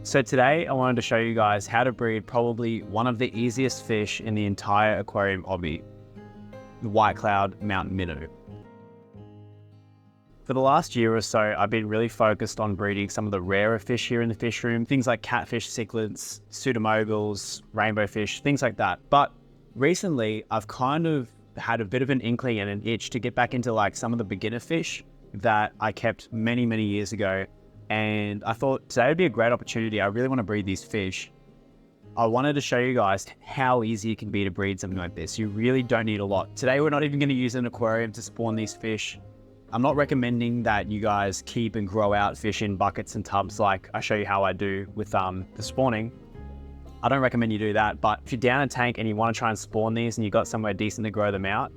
So today I wanted to show you guys how to breed probably one of the easiest fish in the entire aquarium hobby, the White Cloud Mountain Minnow. For the last year or so, I've been really focused on breeding some of the rarer fish here in the fish room, things like catfish, cichlids, pseudomogles, rainbow fish, things like that. But recently I've kind of had a bit of an inkling and an itch to get back into like some of the beginner fish that I kept many years ago. And I thought today would be a great opportunity. I really want to breed these fish. I wanted to show you guys how easy it can be to breed something like this. You really don't need a lot. Today, we're not even going to use an aquarium to spawn these fish. I'm not recommending that you guys keep and grow out fish in buckets and tubs like I show you how I do with the spawning. I don't recommend you do that, but if you're down a tank and you want to try and spawn these and you've got somewhere decent to grow them out,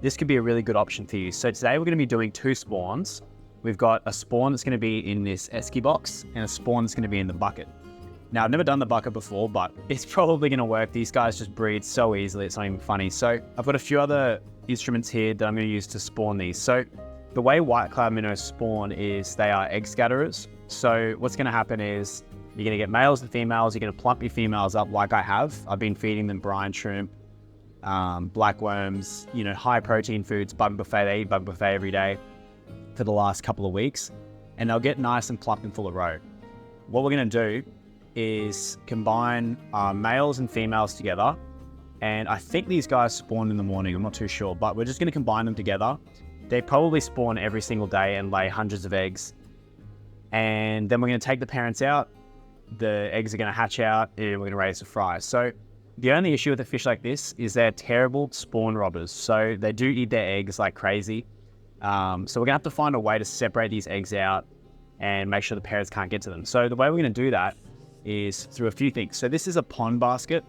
this could be a really good option for you. So today we're going to be doing two spawns. We've got a spawn that's going to be in this esky box and a spawn that's going to be in the bucket. Now, I've never done the bucket before, but it's probably going to work. These guys just breed so easily, it's not even funny. So I've got a few other instruments here that I'm going to use to spawn these. So the way White Cloud minnows spawn is they are egg scatterers. So what's going to happen is you're going to get males and females. You're going to plump your females up like I have. I've been feeding them brine shrimp, black worms, high protein foods, bug buffet. They eat bug buffet every day for the last couple of weeks, and they'll get nice and plump and full of roe. What we're going to do is combine males and females together, and I think these guys spawn in the morning, I'm not too sure, but we're just going to combine them together. They probably spawn every single day and lay hundreds of eggs, and then we're going to take the parents out, the eggs are going to hatch out, and we're going to raise the fry. So the only issue with a fish like this is they're terrible spawn robbers, so they do eat their eggs like crazy. So we're gonna have to find a way to separate these eggs out and make sure the parents can't get to them. So the way we're gonna do that is through a few things. So this is a pond basket.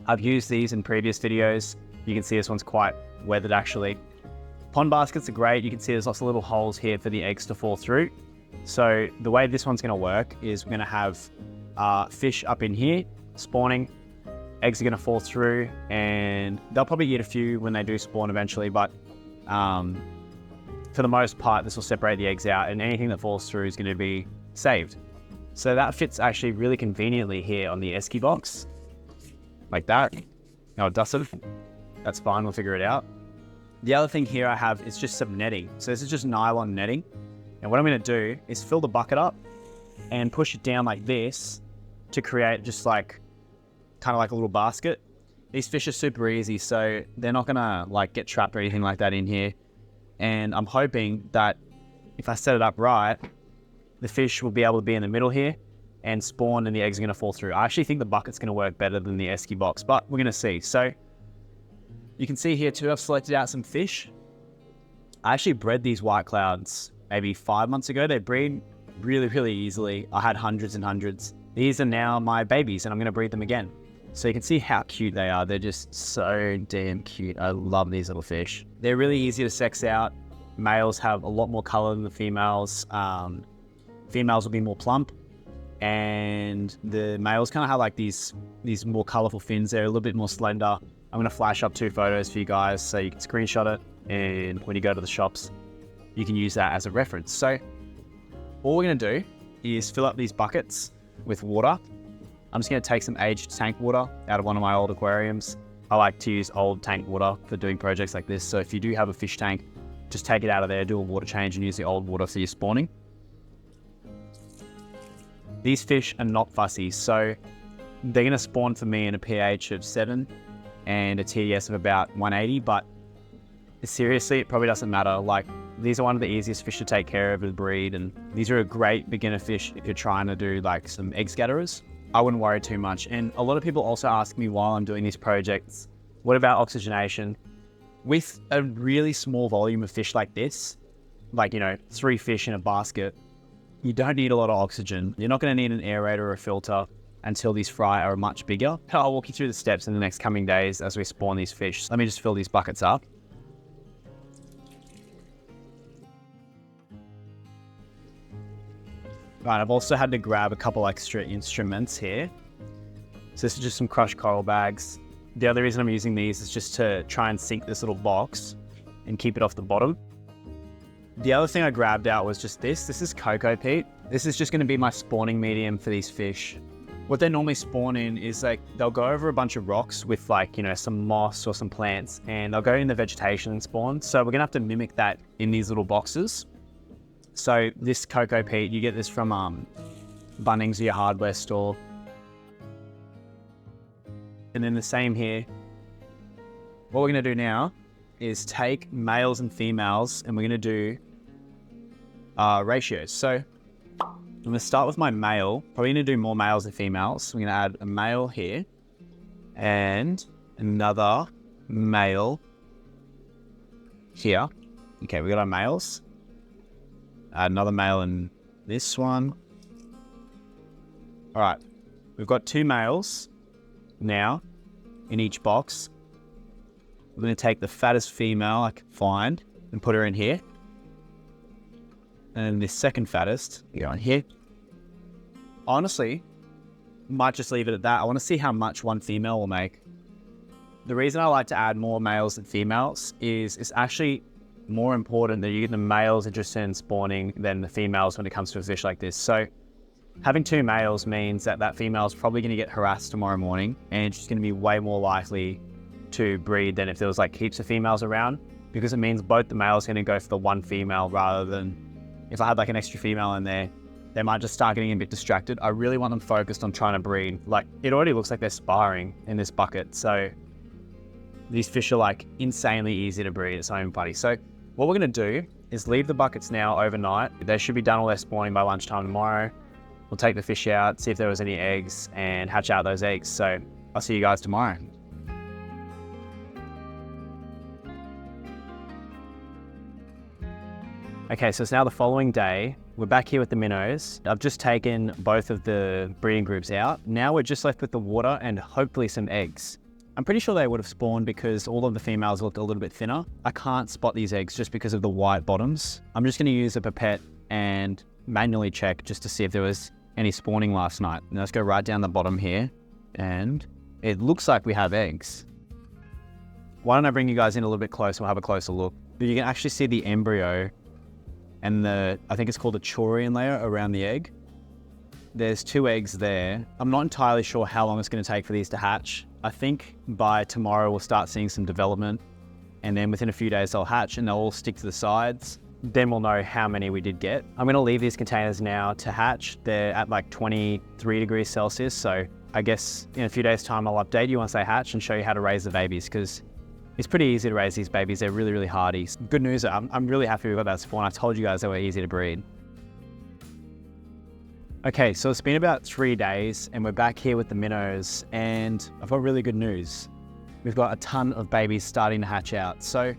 I've used these in previous videos. You can see this one's quite weathered actually. Pond baskets are great. You can see there's lots of little holes here for the eggs to fall through. So the way this one's gonna work is we're gonna have fish up in here spawning. Eggs are gonna fall through and they'll probably eat a few when they do spawn eventually, but for the most part, this will separate the eggs out and anything that falls through is going to be saved. So that fits actually really conveniently here on the esky box, like that. No, it doesn't. That's fine, we'll figure it out. The other thing here I have is just some netting. So this is just nylon netting. And what I'm going to do is fill the bucket up and push it down like this to create just like, kind of like a little basket. These fish are super easy, so they're not going to like get trapped or anything like that in here. And I'm hoping that if I set it up right, the fish will be able to be in the middle here and spawn and the eggs are going to fall through. I actually think the bucket's going to work better than the esky box, but we're going to see. So you can see here too, I've selected out some fish. I actually bred these white clouds maybe 5 months ago. They breed really easily. I had hundreds and hundreds. These are now my babies and I'm going to breed them again. So you can see how cute they are. They're just so damn cute. I love these little fish. They're really easy to sex out. Males have a lot more color than the females. Females will be more plump. And the males kind of have like these more colorful fins. They're a little bit more slender. I'm going to flash up 2 photos for you guys so you can screenshot it. And when you go to the shops, you can use that as a reference. So all we're going to do is fill up these buckets with water. I'm just going to take some aged tank water out of one of my old aquariums. I like to use old tank water for doing projects like this. So if you do have a fish tank, just take it out of there, do a water change and use the old water for your spawning. These fish are not fussy. So they're going to spawn for me in a pH of 7 and a TDS of about 180. But seriously, it probably doesn't matter. Like, these are one of the easiest fish to take care of and breed. And these are a great beginner fish if you're trying to do like some egg scatterers. I wouldn't worry too much. And a lot of people also ask me while I'm doing these projects, what about oxygenation? With a really small volume of fish like this, like, 3 fish in a basket, you don't need a lot of oxygen. You're not going to need an aerator or a filter until these fry are much bigger. I'll walk you through the steps in the next coming days as we spawn these fish. Let me just fill these buckets up. Right, I've also had to grab a couple extra instruments here. So this is just some crushed coral bags. The other reason I'm using these is just to try and sink this little box and keep it off the bottom. The other thing I grabbed out was just this. This is cocoa peat. This is just going to be my spawning medium for these fish. What they normally spawn in is like, they'll go over a bunch of rocks with like, you know, some moss or some plants, and they'll go in the vegetation and spawn. So we're going to have to mimic that in these little boxes. So this cocoa peat, you get this from Bunnings or your hardware store. And then the same here. What we're going to do now is take males and females, and we're going to do ratios. So I'm going to start with my male. Probably going to do more males than females. I'm going to add a male here and another male here. Okay, we got our males. Add another male in this one. All right, we've got 2 males now in each box. We're going to take the fattest female I can find and put her in here. And this second fattest, go in here. Honestly, might just leave it at that. I want to see how much one female will make. The reason I like to add more males than females is it's actually more important that you get the males interested in spawning than the females when it comes to a fish like this. So having 2 males means that that female is probably going to get harassed tomorrow morning, and she's going to be way more likely to breed than if there was like heaps of females around, because it means both the males are going to go for the one female rather than if I had like an extra female in there, they might just start getting a bit distracted. I really want them focused on trying to breed. Like, it already looks like they're sparring in this bucket. So these fish are like insanely easy to breed. It's not even funny. So what we're going to do is leave the buckets now overnight. They should be done all their spawning by lunchtime tomorrow. We'll take the fish out, see if there was any eggs, and hatch out those eggs. So I'll see you guys tomorrow. Okay, so it's now the following day. We're back here with the minnows. I've just taken both of the breeding groups out. Now we're just left with the water and hopefully some eggs. I'm pretty sure they would have spawned because all of the females looked a little bit thinner. I can't spot these eggs just because of the white bottoms. I'm just gonna use a pipette and manually check just to see if there was any spawning last night. Now let's go right down the bottom here, and it looks like we have eggs. Why don't I bring you guys in a little bit closer, we'll have a closer look. But you can actually see the embryo and I think it's called a chorion layer around the egg. There's 2 eggs there. I'm not entirely sure how long it's going to take for these to hatch. I think by tomorrow we'll start seeing some development, and then within a few days they'll hatch and they'll all stick to the sides. Then we'll know how many we did get. I'm going to leave these containers now to hatch. They're at like 23 degrees Celsius, so I guess in a few days time I'll update you once they hatch and show you how to raise the babies, because it's pretty easy to raise these babies. They're really, really hardy. Good news, I'm really happy we got that spawn. I told you guys they were easy to breed. Okay, so it's been about 3 days and we're back here with the minnows, and I've got really good news. We've got a ton of babies starting to hatch out. So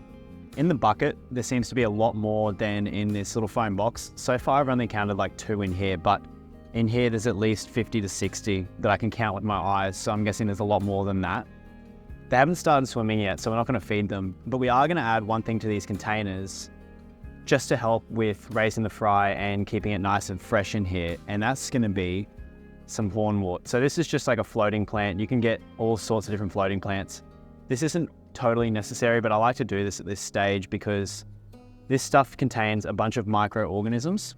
in the bucket, there seems to be a lot more than in this little foam box. So far, I've only counted like 2 in here, but in here, there's at least 50 to 60 that I can count with my eyes. So I'm guessing there's a lot more than that. They haven't started swimming yet, so we're not going to feed them, but we are going to add one thing to these containers just to help with raising the fry and keeping it nice and fresh in here. And that's going to be some hornwort. So this is just like a floating plant. You can get all sorts of different floating plants. This isn't totally necessary, but I like to do this at this stage because this stuff contains a bunch of microorganisms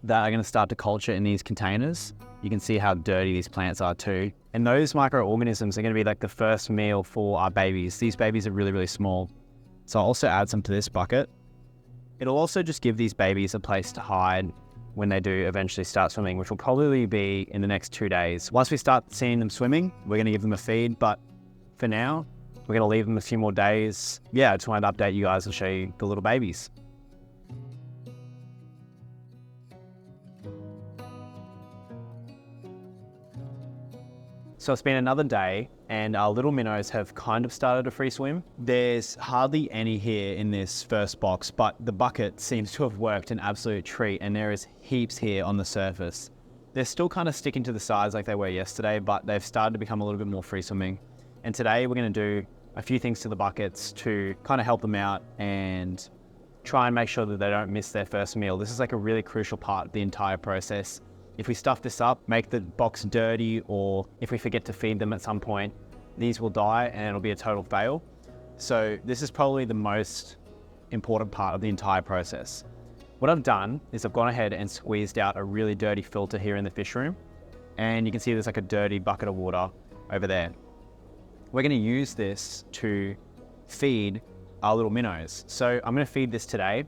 that are going to start to culture in these containers. You can see how dirty these plants are too. And those microorganisms are going to be like the first meal for our babies. These babies are really, really small. So I'll also add some to this bucket. It'll also just give these babies a place to hide when they do eventually start swimming, which will probably be in the next 2 days. Once we start seeing them swimming, we're going to give them a feed, but for now, we're going to leave them a few more days. Yeah, I just wanted to update you guys and show you the little babies. So it's been another day and our little minnows have kind of started to free swim. There's hardly any here in this first box, but the bucket seems to have worked an absolute treat, and there is heaps here on the surface. They're still kind of sticking to the sides like they were yesterday, but they've started to become a little bit more free swimming. And today we're going to do a few things to the buckets to kind of help them out and try and make sure that they don't miss their first meal. This is like a really crucial part of the entire process. If we stuff this up, make the box dirty, or if we forget to feed them at some point, these will die and it'll be a total fail. So this is probably the most important part of the entire process. What I've done is I've gone ahead and squeezed out a really dirty filter here in the fish room. And you can see there's like a dirty bucket of water over there. We're going to use this to feed our little minnows. So I'm going to feed this today,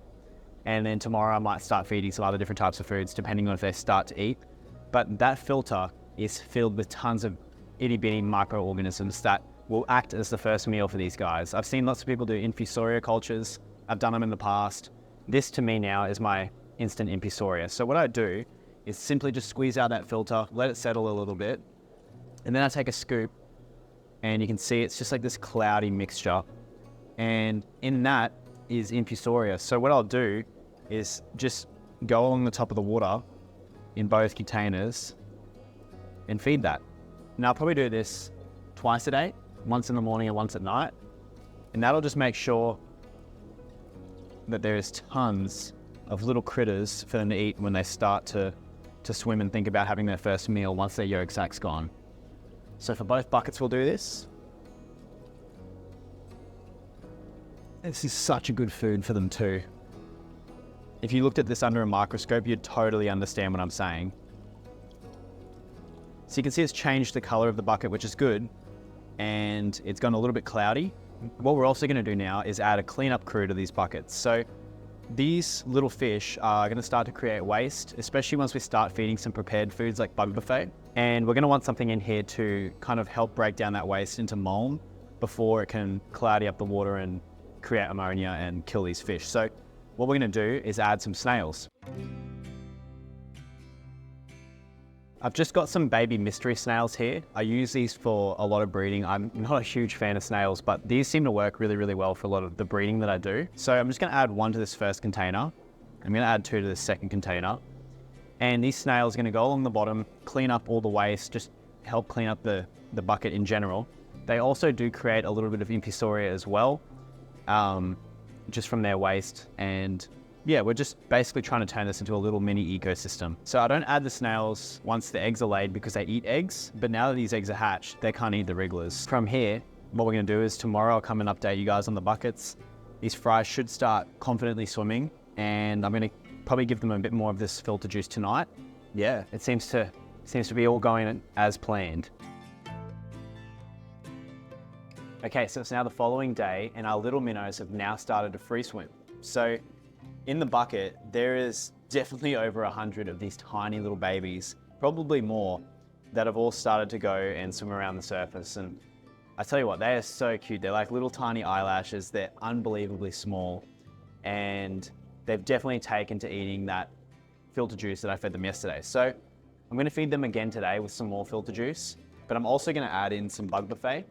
and then tomorrow I might start feeding some other different types of foods depending on if they start to eat. But that filter is filled with tons of itty bitty microorganisms that will act as the first meal for these guys. I've seen lots of people do infusoria cultures. I've done them in the past. This to me now is my instant infusoria. So what I do is simply just squeeze out that filter, let it settle a little bit, and then I take a scoop, and you can see it's just like this cloudy mixture, and in that is infusoria. So what I'll do is just go along the top of the water in both containers and feed that. Now I'll probably do this twice a day, once in the morning and once at night, and that'll just make sure that there's tons of little critters for them to eat when they start to swim and think about having their first meal once their yolk sack's gone. So for both buckets we'll do this. This is such a good food for them too. If you looked at this under a microscope, you'd totally understand what I'm saying. So you can see it's changed the color of the bucket, which is good, and it's gone a little bit cloudy. What we're also going to do now is add a cleanup crew to these buckets. So these little fish are going to start to create waste, especially once we start feeding some prepared foods like bug buffet. And we're going to want something in here to kind of help break down that waste into mulm before it can cloudy up the water and create ammonia and kill these fish. So what we're going to do is add some snails. I've just got some baby mystery snails here. I use these for a lot of breeding. I'm not a huge fan of snails, but these seem to work really, really well for a lot of the breeding that I do. So I'm just gonna add one to this first container. I'm gonna add two to this second container. And these snails are gonna go along the bottom, clean up all the waste, just help clean up the bucket in general. They also do create a little bit of infusoria as well, just from their waste. And yeah, we're just basically trying to turn this into a little mini ecosystem. So I don't add the snails once the eggs are laid because they eat eggs, but now that these eggs are hatched, they can't eat the wrigglers. From here, what we're gonna do is tomorrow I'll come and update you guys on the buckets. These fries should start confidently swimming, and I'm gonna probably give them a bit more of this filter juice tonight. Yeah, it seems to be all going as planned. Okay, so it's now the following day, and our little minnows have now started to free swim. So in the bucket, there is definitely over 100 of these tiny little babies, probably more, that have all started to go and swim around the surface. And I tell you what, they are so cute. They're like little tiny eyelashes. They're unbelievably small. And they've definitely taken to eating that filter juice that I fed them yesterday. So I'm gonna feed them again today with some more filter juice, but I'm also gonna add in some bug buffet.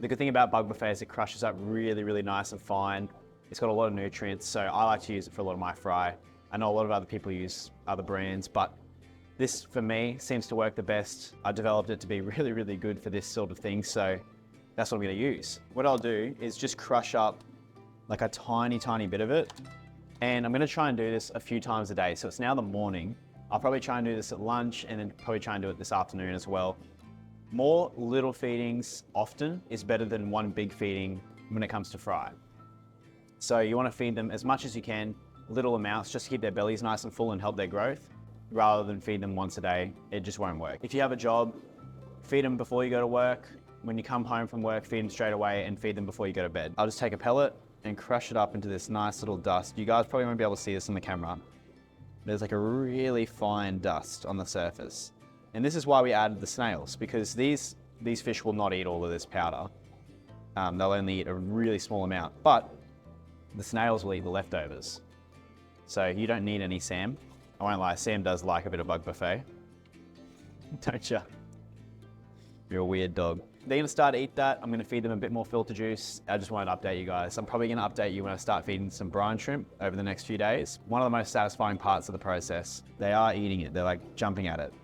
The good thing about bug buffet is it crushes up really, really nice and fine. It's got a lot of nutrients, so I like to use it for a lot of my fry. I know a lot of other people use other brands, but this, for me, seems to work the best. I developed it to be really, really good for this sort of thing, so that's what I'm gonna use. What I'll do is just crush up like a tiny, tiny bit of it, and I'm gonna try and do this a few times a day. So it's now the morning. I'll probably try and do this at lunch, and then probably try and do it this afternoon as well. More little feedings often is better than one big feeding when it comes to fry. So you want to feed them as much as you can, little amounts, just to keep their bellies nice and full and help their growth, rather than feed them once a day. It just won't work. If you have a job, feed them before you go to work. When you come home from work, feed them straight away and feed them before you go to bed. I'll just take a pellet and crush it up into this nice little dust. You guys probably won't be able to see this on the camera. There's like a really fine dust on the surface. And this is why we added the snails, because these fish will not eat all of this powder. They'll only eat a really small amount, but the snails will eat the leftovers. So you don't need any Sam. I won't lie, Sam does like a bit of bug buffet. Don't you? You're a weird dog. They're gonna start to eat that. I'm gonna feed them a bit more filter juice. I just wanted to update you guys. I'm probably gonna update you when I start feeding some brine shrimp over the next few days. One of the most satisfying parts of the process. They are eating it. They're like jumping at it.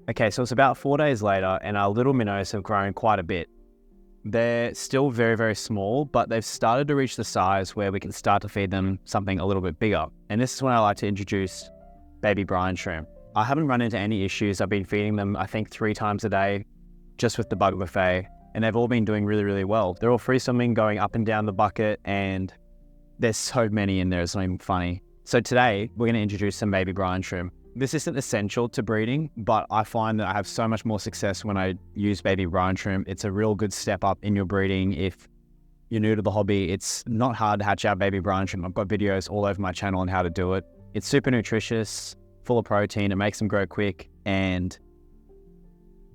Okay, so it's about 4 days later and our little minnows have grown quite a bit. They're still very, very small, but they've started to reach the size where we can start to feed them something a little bit bigger. And this is when I like to introduce baby brine shrimp. I haven't run into any issues. I've been feeding them, I think, 3 times a day just with the bug buffet, and they've all been doing really, really well. They're all free swimming, going up and down the bucket, and there's so many in there, it's not even funny. So today, we're going to introduce some baby brine shrimp. This isn't essential to breeding, but I find that I have so much more success when I use baby brine shrimp. It's a real good step up in your breeding. If you're new to the hobby, it's not hard to hatch out baby brine shrimp. I've got videos all over my channel on how to do it. It's super nutritious, full of protein, it makes them grow quick, and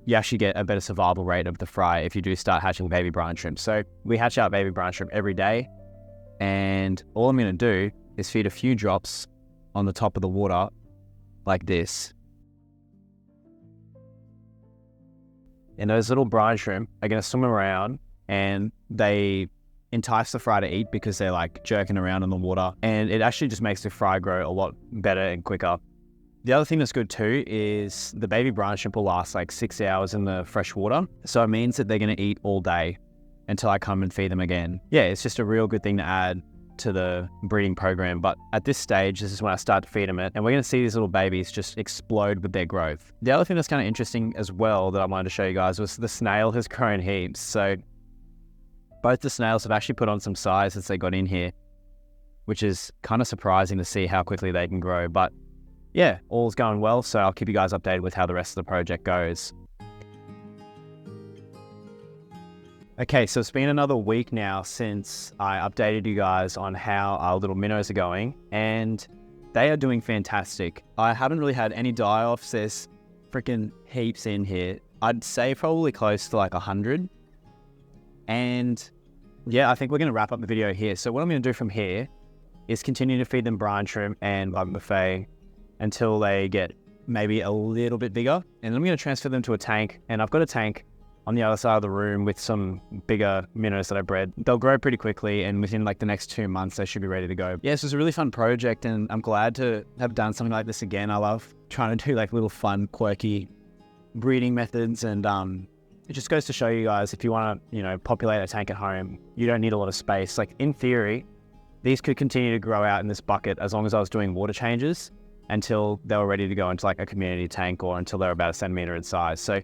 you actually get a better survival rate of the fry if you do start hatching baby brine shrimp. So we hatch out baby brine shrimp every day, and all I'm going to do is feed a few drops on the top of the water like this. And those little brine shrimp are going to swim around, and they entice the fry to eat because they're like jerking around in the water, and it actually just makes the fry grow a lot better and quicker. The other thing that's good too is the baby brine shrimp will last like 6 hours in the fresh water. So it means that they're going to eat all day until I come and feed them again. Yeah, it's just a real good thing to add to the breeding program. But at this stage, this is when I start to feed them it, and we're going to see these little babies just explode with their growth. The other thing that's kind of interesting as well that I wanted to show you guys was the snail has grown heaps. So both the snails have actually put on some size as they got in here, which is kind of surprising to see how quickly they can grow. But yeah, all's going well, so I'll keep you guys updated with how the rest of the project goes. Okay, so it's been another week now since I updated you guys on how our little minnows are going, and they are doing fantastic. I haven't really had any die-offs. There's freaking heaps in here. I'd say probably close to like 100. And yeah, I think we're going to wrap up the video here. So what I'm going to do from here is continue to feed them brine shrimp and bug buffet until they get maybe a little bit bigger. And I'm going to transfer them to a tank. And I've got a tank on the other side of the room with some bigger minnows that I bred. They'll grow pretty quickly, and within like the next 2 months, they should be ready to go. Yeah, this was a really fun project, and I'm glad to have done something like this again. I love trying to do like little fun, quirky breeding methods, and it just goes to show you guys, if you want to, populate a tank at home, you don't need a lot of space. Like in theory, these could continue to grow out in this bucket as long as I was doing water changes until they were ready to go into like a community tank, or until they're about 1 centimeter in size. So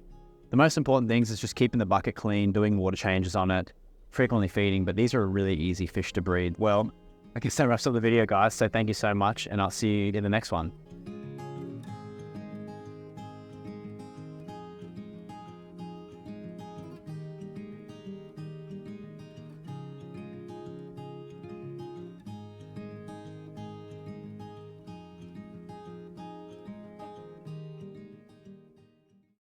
the most important things is just keeping the bucket clean, doing water changes on it, frequently feeding, but these are a really easy fish to breed. Well, I guess that wraps up the video, guys. So thank you so much, and I'll see you in the next one.